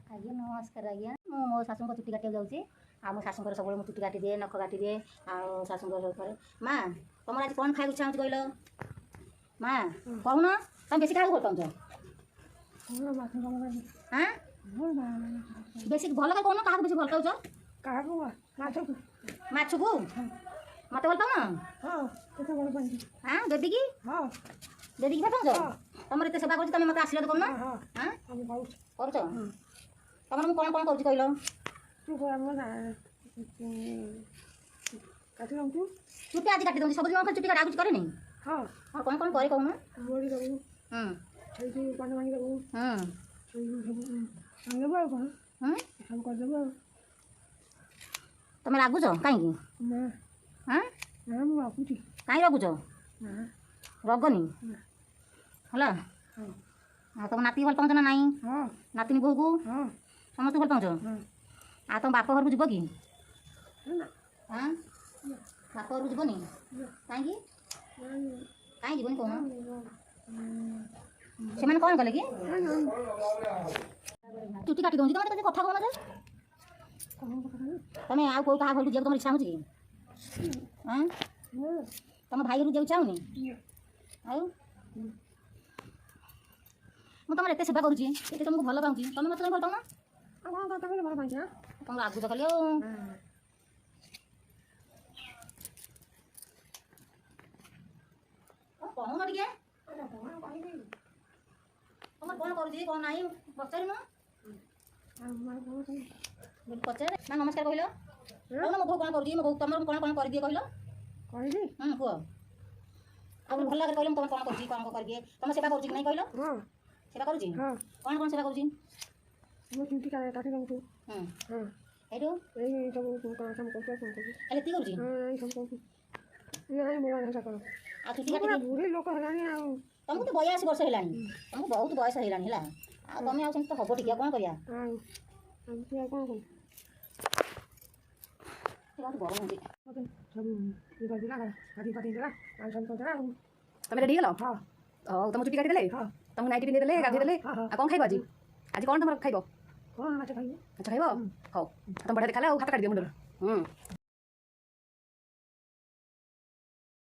आज्ञा नमस्कार आज्ञा मो शाशु चुटी काटे जाऊँगी मो शाशु सब चुटी काटी दिए नख काटी दिए शाशु माँ तुम आज कौन खाई चाहूँ कहल माँ कहून तुम बेसी क्या भल पाच हाँ बेसी भल क्या कहून क्या बेसी भल पाच माछ को मत भल पाऊन हाँ देदी की देदी की भल पाच तुम एत सेवा कर मत आशीर्वाद करना हाँ कर तुम मुझे कौन कौन कर कहल चुटी आज काटी दूँ सब दिन चुटी काटा कुछ करे हाँ कौन कौन करे कहून तुम रागुच कहीं हाँ कहीं रगुच रगनी है तुम नाती भल पाच ना नाई नातिनी बोह को समस्त भल पाच तुम बाप घर को जीव कि हाँ बाप घर को जीवनी कहीं कहीं जीवन कौन से मैंने कौन कले कि चुटी काटी दूँ तुम कथा कौन जे तुम आउ कौ क्या घर को तुम इच्छा हो हाँ तुम भाई घर जाऊ चाहूनी आउ मुझे तुम एत सेवा करुँची तुमको भल पाऊँ तुम मत भल पाऊन तुम आगुच कल कहून टे तुम कौन करुँच कौन ना पचार पचार ना नमस्कार कहल कौन मो बो कौन करुँच मो तुम कौन कौन कर दिए कहल कह अब भल लगे कहल तुम कौन कर कर दिए तुम सेवा करुँच कि नहीं कहल सेवा करुँच कौन कौन सेवा करुँच तुमको तो 82 वर्ष है तुमको बहुत बयस है तुम आम तो हम टिक कौन कर तुम रेडी गल हाँ तुम चुटी काटिदे तुमको नाइट पिंधे गाधे कौन खाइब आज आज कौन तुम खाइब माछ खाइब हाँ तुम बढ़िया देखा हाथ काट दियो मुंडर